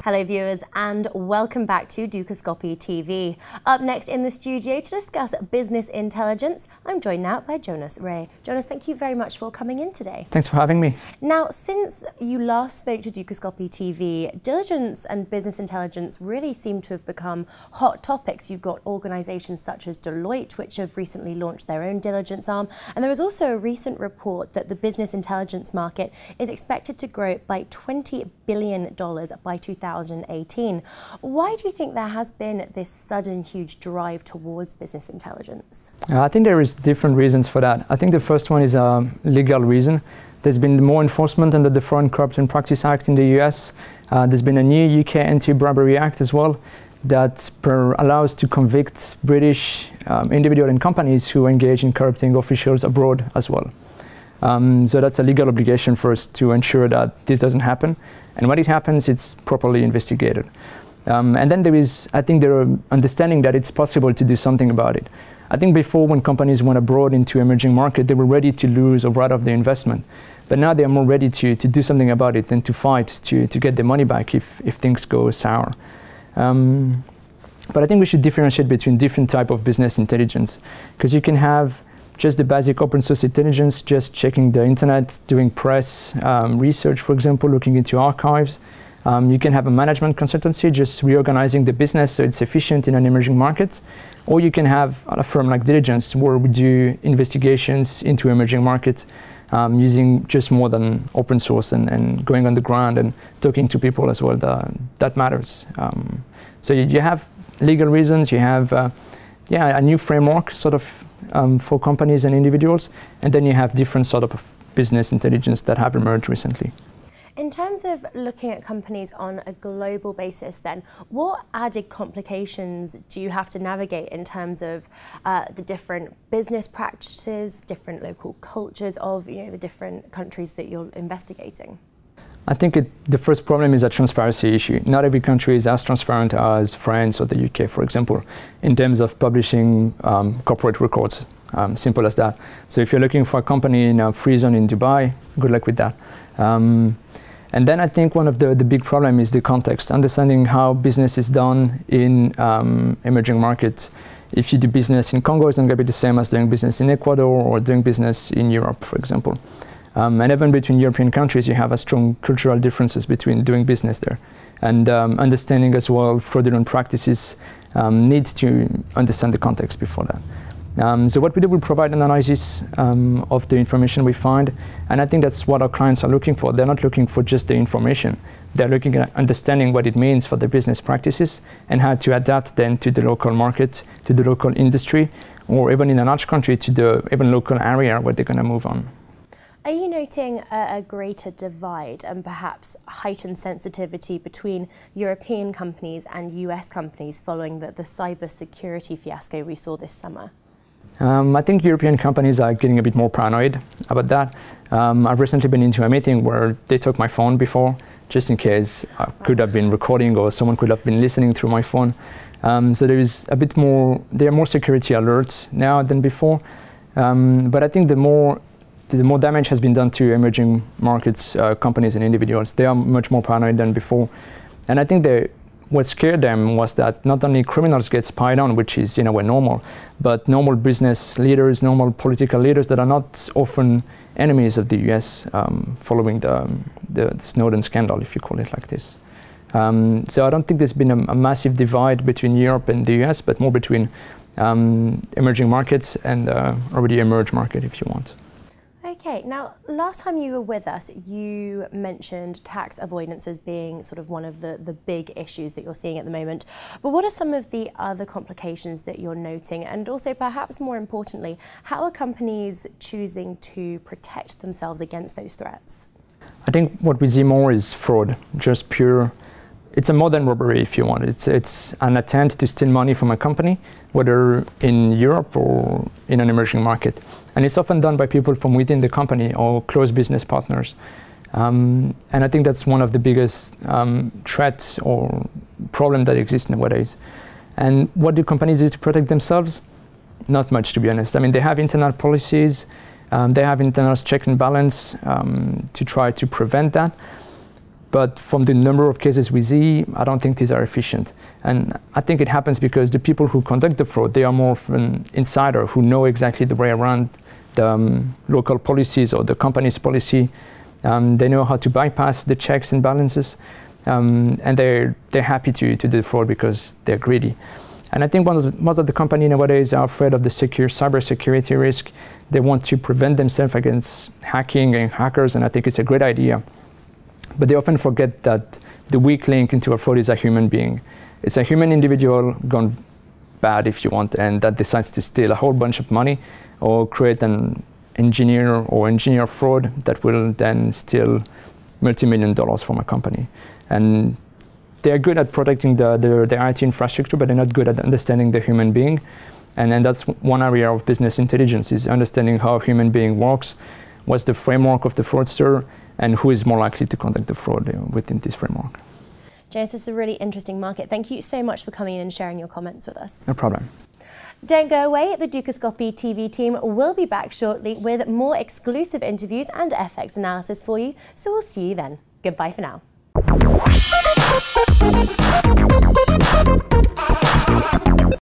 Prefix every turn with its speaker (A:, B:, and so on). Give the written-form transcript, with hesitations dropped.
A: Hello viewers and welcome back to Dukascopy TV. Up next in the studio to discuss business intelligence, I'm joined now by Jonas Rey. Jonas, thank you very much for coming in today.
B: Thanks for having me.
A: Now, since you last spoke to Dukascopy TV, diligence and business intelligence really seem to have become hot topics. You've got organisations such as Deloitte, which have recently launched their own diligence arm, and there was also a recent report that the business intelligence market is expected to grow by $20 billion by 2018. Why do you think there has been this sudden huge drive towards business intelligence?
B: I think there is different reasons for that. I think the first one is a legal reason. There's been more enforcement under the Foreign Corrupt Practices Act in the US. There's been a new UK Anti-Bribery Act as well that allows to convict British individuals and companies who engage in corrupting officials abroad as well. So that's a legal obligation for us to ensure that this doesn't happen. And when it happens, it's properly investigated. And then there is, I think, the understanding that it's possible to do something about it. I think before, when companies went abroad into emerging market, they were ready to lose or write off their investment. But now they are more ready to do something about it and to fight to get their money back if things go sour. But I think we should differentiate between different types of business intelligence, because you can have just the basic open source intelligence, just checking the internet, doing press research, for example, looking into archives. You can have a management consultancy, just reorganizing the business so it's efficient in an emerging market. Or you can have a firm like Diligence, where we do investigations into emerging markets using just more than open source and going on the ground and talking to people as well. That matters. So you have legal reasons, you have a new framework sort of for companies and individuals, and then you have different sort of business intelligence that have emerged recently.
A: In terms of looking at companies on a global basis then, what added complications do you have to navigate in terms of the different business practices, different local cultures of the different countries that you're investigating?
B: I think the first problem is a transparency issue. Not every country is as transparent as France or the UK, for example, in terms of publishing corporate records. Simple as that. So if you're looking for a company in a free zone in Dubai, good luck with that. And then I think one of the big problem is the context, understanding how business is done in emerging markets. If you do business in Congo, it's not going to be the same as doing business in Ecuador or doing business in Europe, for example. And even between European countries, you have a strong cultural differences between doing business there. And understanding as well fraudulent practices needs to understand the context before that. So what we do, we provide analysis of the information we find, and I think that's what our clients are looking for. They're not looking for just the information. They're looking at understanding what it means for the business practices and how to adapt then to the local market, to the local industry, or even in a large country to the even local area where they're going to move on.
A: Are you noting a greater divide and perhaps heightened sensitivity between European companies and US companies following the cybersecurity fiasco we saw this summer?
B: I think European companies are getting a bit more paranoid about that. I've recently been into a meeting where they took my phone before, just in case I could have been recording or someone could have been listening through my phone. So there is a bit more, there are more security alerts now than before. But I think the more damage has been done to emerging markets, companies and individuals. They are much more paranoid than before. And I think what scared them was that not only criminals get spied on, which is in a way normal, but normal business leaders, normal political leaders that are not often enemies of the US following the Snowden scandal, if you call it like this. So I don't think there's been a massive divide between Europe and the US, but more between emerging markets and already emerged market, if you want.
A: Okay, now last time you were with us, you mentioned tax avoidance as being sort of one of the big issues that you're seeing at the moment. But what are some of the other complications that you're noting? And also, perhaps more importantly, how are companies choosing to protect themselves against those threats?
B: I think what we see more is fraud, just pure. It's a modern robbery, if you want. It's an attempt to steal money from a company, whether in Europe or in an emerging market. And it's often done by people from within the company or close business partners. And I think that's one of the biggest threats or problem that exists nowadays. And what do companies do to protect themselves? Not much, to be honest. I mean, they have internal policies. They have internal check and balance to try to prevent that. But from the number of cases we see, I don't think these are efficient. And I think it happens because the people who conduct the fraud, they are more of an insider who know exactly the way around the local policies or the company's policy. They know how to bypass the checks and balances. And they're happy to do the fraud because they're greedy. And I think most of the companies nowadays are afraid of the cybersecurity risk. They want to prevent themselves against hacking and hackers, and I think it's a great idea. But they often forget that the weak link into a fraud is a human being. It's a human individual gone bad, if you want, and that decides to steal a whole bunch of money or create an engineer fraud that will then steal multi-million dollars from a company. And they're good at protecting their IT infrastructure, but they're not good at understanding the human being. And then that's one area of business intelligence, is understanding how a human being works, what's the framework of the fraudster, and who is more likely to conduct the fraud within this framework.
A: Jonas, this is a really interesting market. Thank you so much for coming in and sharing your comments with us.
B: No problem.
A: Don't go away. The Dukascopy TV team will be back shortly with more exclusive interviews and FX analysis for you. So we'll see you then. Goodbye for now.